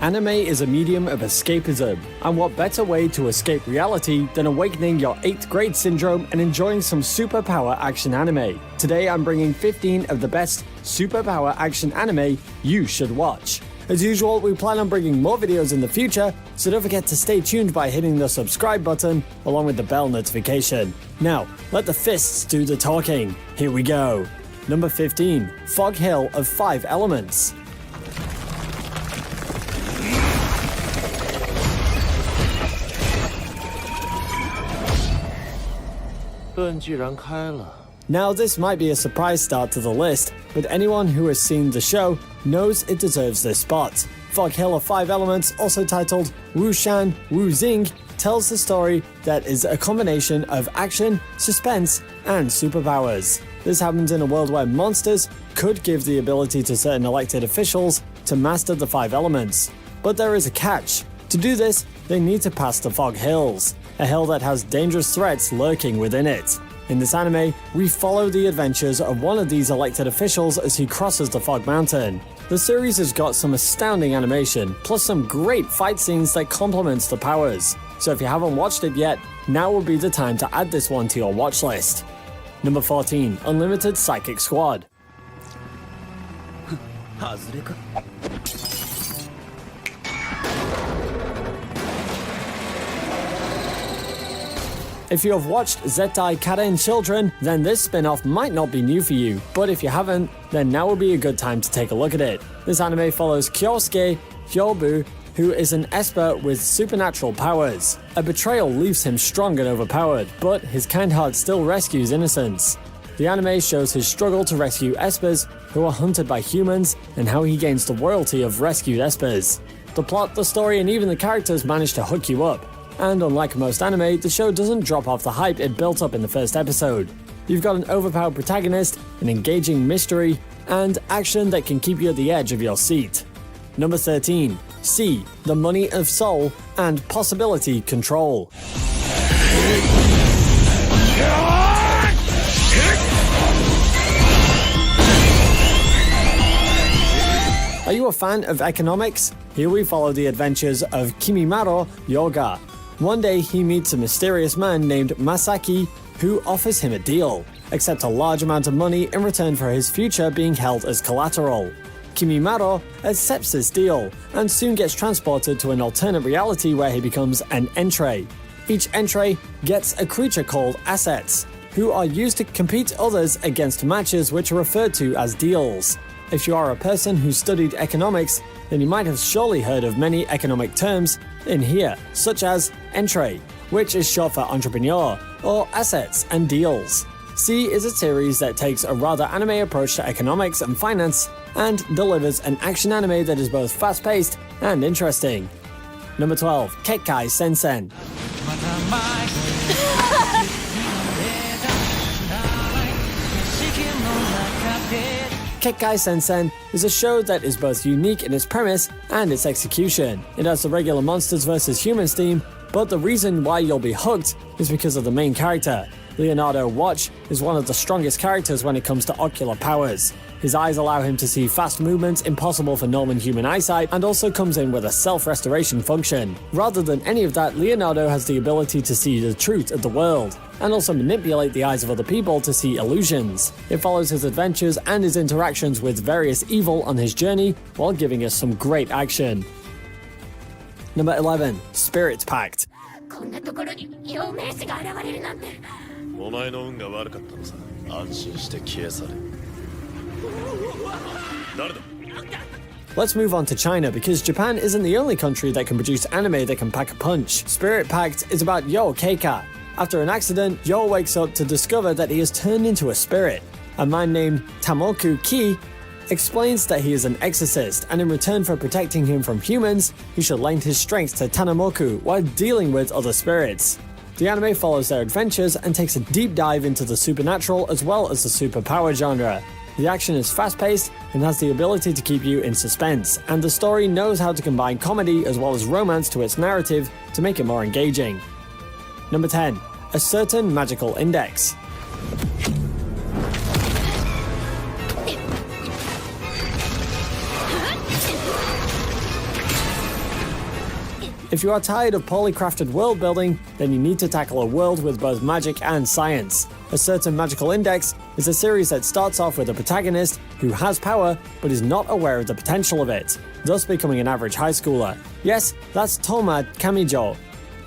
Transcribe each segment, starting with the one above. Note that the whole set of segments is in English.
Anime is a medium of escapism, and what better way to escape reality than awakening your 8th grade syndrome and enjoying some superpower action anime. Today I'm bringing 15 of the best superpower action anime you should watch. As usual, we plan on bringing more videos in the future, so don't forget to stay tuned by hitting the subscribe button along with the bell notification. Now, let the fists do the talking. Here we go. Number 15, Fog Hill of 5 Elements. 盾居然开了。 Now this might be a surprise start to the list, but anyone who has seen the show knows it deserves this spot. Fog Hill of 5 Elements, also titled Wu Shan Wu Xing, tells the story that is a combination of action, suspense, and superpowers. This happens in a world where monsters could give the ability to certain elected officials to master the 5 elements. But there is a catch. To do this, they need to pass the Fog Hills, a hill that has dangerous threats lurking within it. In this anime, we follow the adventures of one of these elected officials as he crosses the Fog Mountain. The series has got some astounding animation, plus some great fight scenes that complements the powers. So if you haven't watched it yet, now would be the time to add this one to your watch list. Number 14, Unlimited Psychic Squad. If you have watched Zettai Karen Children, then this spin-off might not be new for you, but if you haven't, then now would be a good time to take a look at it. This anime follows Kyosuke Hyobu, who is an esper with supernatural powers. A betrayal leaves him strong and overpowered, but his kind heart still rescues innocents. The anime shows his struggle to rescue espers who are hunted by humans and how he gains the royalty of rescued espers. The plot, the story, and even the characters manage to hook you up. And unlike most anime, the show doesn't drop off the hype it built up in the first episode. You've got an overpowered protagonist, an engaging mystery, and action that can keep you at the edge of your seat. Number 13, C, The Money of Soul and Possibility Control. Are you a fan of economics? Here we follow the adventures of Kimimaro Yoga. One day he meets a mysterious man named Masaki who offers him a deal. Accept a large amount of money in return for his future being held as collateral. Kimimaro accepts this deal and soon gets transported to an alternate reality where he becomes an entree. Each entree gets a creature called assets, who are used to compete others against matches which are referred to as deals. If you are a person who studied economics, then you might have surely heard of many economic terms in here, such as entree, which is short for entrepreneur, or assets and deals. C is a series that takes a rather anime approach to economics and finance and delivers an action anime that is both fast-paced and interesting. Number 12, Kekkai Sensen. Kekkai Sensen is a show that is both unique in its premise and its execution. It has the regular monsters vs humans theme, but the reason why you'll be hooked is because of the main character. Leonardo Watch is one of the strongest characters when it comes to ocular powers. His eyes allow him to see fast movements impossible for normal human eyesight, and also comes in with a self-restoration function. Rather than any of that, Leonardo has the ability to see the truth of the world, and also manipulate the eyes of other people to see illusions. It follows his adventures and his interactions with various evil on his journey, while giving us some great action. Number 11, SpiritPact. お前の運が悪かったのさ。安心して消え去れ。誰だ? Let's move on to China, because Japan isn't the only country that can produce anime that can pack a punch. SpiritPact is about Yo Kekkai. After an accident, Yo wakes up to discover that he has turned into a spirit. A man named Tamoku Ki explains that he is an exorcist, and in return for protecting him from humans, he should lend his strength to Tanamoku while dealing with other spirits. The anime follows their adventures and takes a deep dive into the supernatural as well as the superpower genre. The action is fast-paced and has the ability to keep you in suspense, and the story knows how to combine comedy as well as romance to its narrative to make it more engaging. Number 10, A Certain Magical Index. If you are tired of poorly crafted world building, then you need to tackle a world with both magic and science. A Certain Magical Index is a series that starts off with a protagonist who has power but is not aware of the potential of it, thus becoming an average high schooler. Yes, that's Toma Kamijo,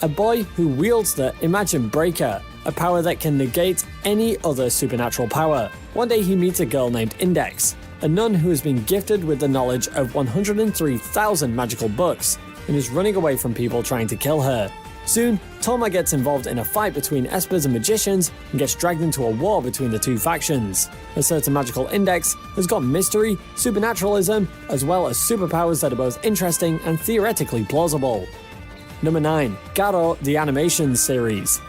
a boy who wields the Imagine Breaker, a power that can negate any other supernatural power. One day he meets a girl named Index, a nun who has been gifted with the knowledge of 103,000 magical books and is running away from people trying to kill her. Soon, Toma gets involved in a fight between espers and magicians and gets dragged into a war between the two factions. A Certain Magical Index has got mystery, supernaturalism, as well as superpowers that are both interesting and theoretically plausible. Number 9. Garo, the Animation Series.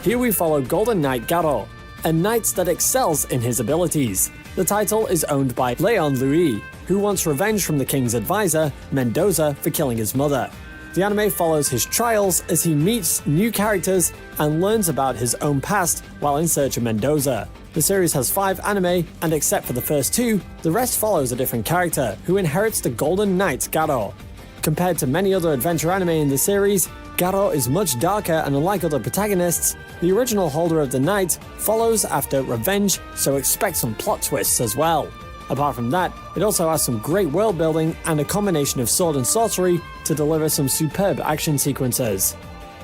Here we follow Golden Knight Garo, a knight that excels in his abilities. The title is owned by Leon Louis, who wants revenge from the king's advisor, Mendoza, for killing his mother. The anime follows his trials as he meets new characters and learns about his own past while in search of Mendoza. The series has 5 anime, and except for the first 2, the rest follows a different character, who inherits the Golden Knight Garo. Compared to many other adventure anime in the series, Garo is much darker, and unlike other protagonists, the original holder of the knight follows after revenge, so expect some plot twists as well. Apart from that, it also has some great world building and a combination of sword and sorcery to deliver some superb action sequences.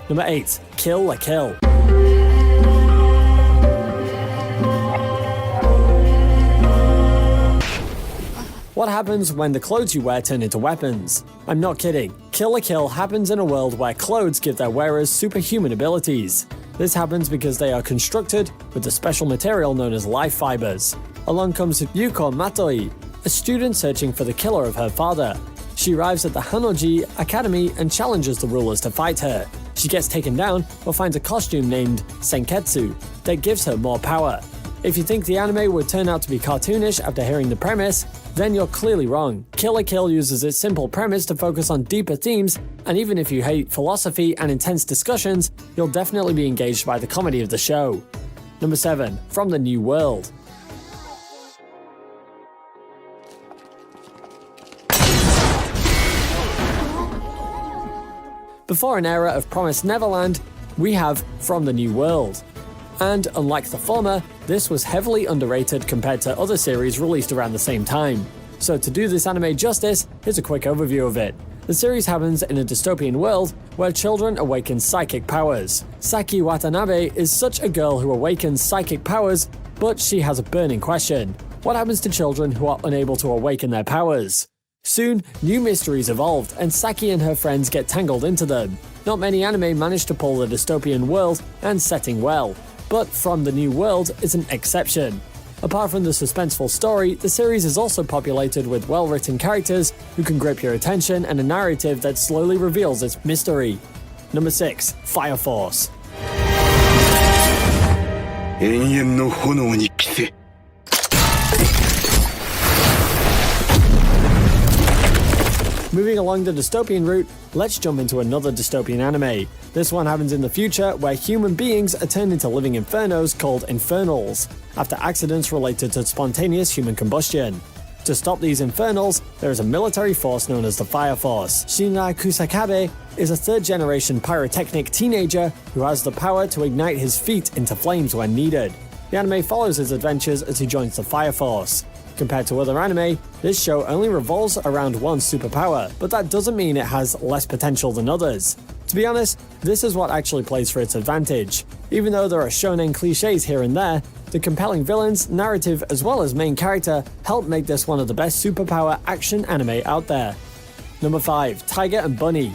Number 8. Kill la Kill. What happens when the clothes you wear turn into weapons? I'm not kidding. Kill la Kill happens in a world where clothes give their wearers superhuman abilities. This happens because they are constructed with a special material known as life fibers. Along comes Yuko Matoi, a student searching for the killer of her father. She arrives at the Hanoji Academy and challenges the rulers to fight her. She gets taken down but finds a costume named Senketsu that gives her more power. If you think the anime would turn out to be cartoonish after hearing the premise, then you're clearly wrong. Kill la Kill uses its simple premise to focus on deeper themes, and even if you hate philosophy and intense discussions, you'll definitely be engaged by the comedy of the show. Number 7. From the New World. Before an era of Promised Neverland, we have From the New World. And unlike the former, this was heavily underrated compared to other series released around the same time. So to do this anime justice, here's a quick overview of it. The series happens in a dystopian world where children awaken psychic powers. Saki Watanabe is such a girl who awakens psychic powers, but she has a burning question. What happens to children who are unable to awaken their powers? Soon, new mysteries evolved, and Saki and her friends get tangled into them. Not many anime manage to pull the dystopian world and setting well, but From the New World is an exception. Apart from the suspenseful story, the series is also populated with well-written characters who can grip your attention and a narrative that slowly reveals its mystery. Number 6. Fire Force. Moving along the dystopian route, let's jump into another dystopian anime. This one happens in the future where human beings are turned into living infernos called infernals, after accidents related to spontaneous human combustion. To stop these infernals, there is a military force known as the Fire Force. Shinra Kusakabe is a third-generation pyrotechnic teenager who has the power to ignite his feet into flames when needed. The anime follows his adventures as he joins the Fire Force. Compared to other anime, this show only revolves around one superpower, but that doesn't mean it has less potential than others. To be honest, this is what actually plays for its advantage. Even though there are shonen cliches here and there, the compelling villains, narrative, as well as main character help make this one of the best superpower action anime out there. Number 5. Tiger and Bunny.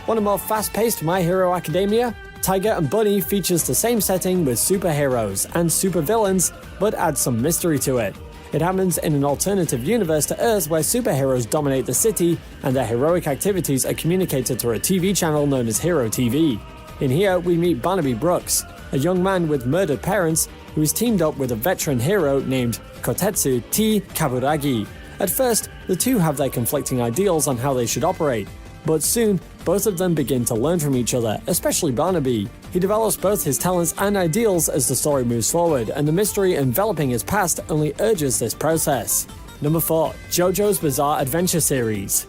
Want a more fast-paced My Hero Academia? Tiger and Bunny features the same setting with superheroes and supervillains, but adds some mystery to it. It happens in an alternative universe to Earth where superheroes dominate the city and their heroic activities are communicated through a TV channel known as Hero TV. In here, we meet Barnaby Brooks, a young man with murdered parents who is teamed up with a veteran hero named Kotetsu T. Kaburagi. At first, the two have their conflicting ideals on how they should operate, But soon, both of them begin to learn from each other, especially Barnaby. He develops both his talents and ideals as the story moves forward, and the mystery enveloping his past only urges this process. Number 4. Jojo's Bizarre Adventure Series.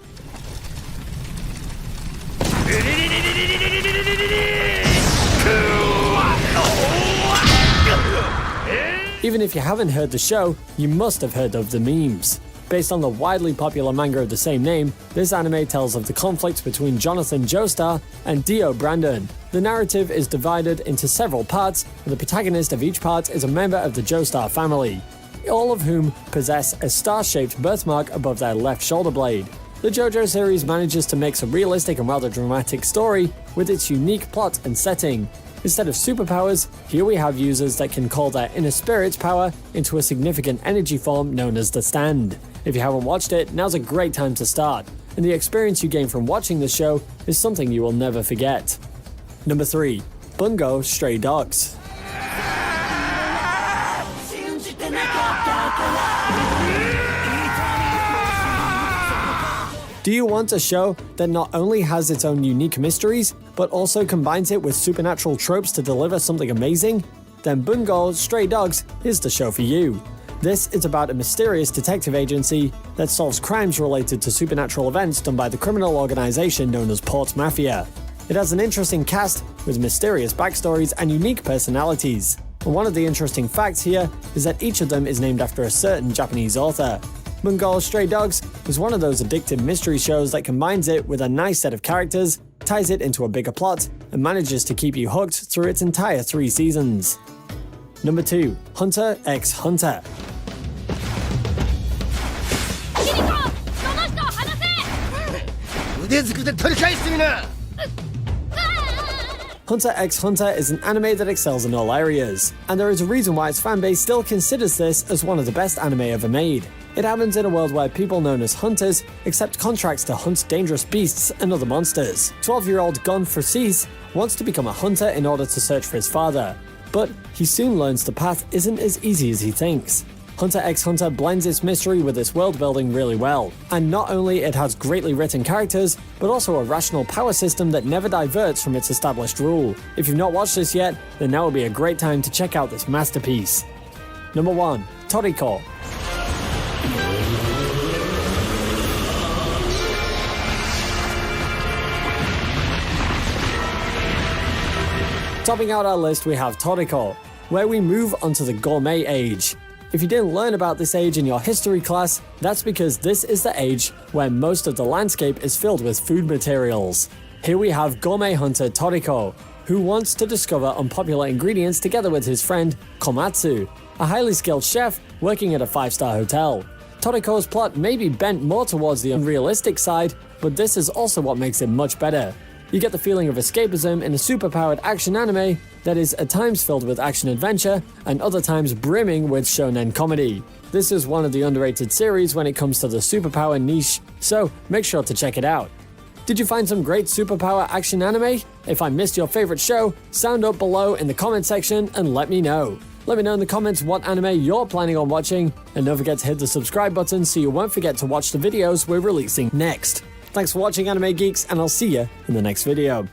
Even if you haven't heard the show, you must have heard of the memes. Based on the widely popular manga of the same name, this anime tells of the conflict between Jonathan Joestar and Dio Brandon. The narrative is divided into several parts, and the protagonist of each part is a member of the Joestar family, all of whom possess a star-shaped birthmark above their left shoulder blade. The JoJo series manages to mix a realistic and rather dramatic story with its unique plot and setting. Instead of superpowers, here we have users that can call their inner spirit's power into a significant energy form known as the Stand. If you haven't watched it, now's a great time to start, and the experience you gain from watching the show is something you will never forget. Number 3. Bungo Stray Dogs. Do you want a show that not only has its own unique mysteries, but also combines it with supernatural tropes to deliver something amazing? Then Bungo Stray Dogs is the show for you. This is about a mysterious detective agency that solves crimes related to supernatural events done by the criminal organization known as Port Mafia. It has an interesting cast with mysterious backstories and unique personalities. And one of the interesting facts here is that each of them is named after a certain Japanese author. Bungo Stray Dogs is one of those addictive mystery shows that combines it with a nice set of characters, ties it into a bigger plot, and manages to keep you hooked through its entire 3 seasons. Number 2. Hunter x Hunter. Hunter x Hunter is an anime that excels in all areas, and there is a reason why its fanbase still considers this as one of the best anime ever made. It happens in a world where people known as hunters accept contracts to hunt dangerous beasts and other monsters. 12-year-old Gon Freese wants to become a hunter in order to search for his father, but he soon learns the path isn't as easy as he thinks. Hunter x Hunter blends its mystery with its world building really well, and not only it has greatly written characters, but also a rational power system that never diverts from its established rule. If you've not watched this yet, then now would be a great time to check out this masterpiece. Number 1. Toriko. Topping out our list, we have Toriko, where we move onto the gourmet age. If you didn't learn about this age in your history class, that's because this is the age where most of the landscape is filled with food materials. Here we have gourmet hunter Toriko, who wants to discover unpopular ingredients together with his friend Komatsu, a highly skilled chef working at a 5-star hotel. Toriko's plot may be bent more towards the unrealistic side, but this is also what makes it much better. You get the feeling of escapism in a superpowered action anime that is at times filled with action-adventure and other times brimming with shonen comedy. This is one of the underrated series when it comes to the superpower niche, so make sure to check it out. Did you find some great superpower action anime? If I missed your favorite show, sound up below in the comment section and let me know. Let me know in the comments what anime you're planning on watching, and don't forget to hit the subscribe button so you won't forget to watch the videos we're releasing next. Thanks for watching, Anime Geeks, and I'll see you in the next video.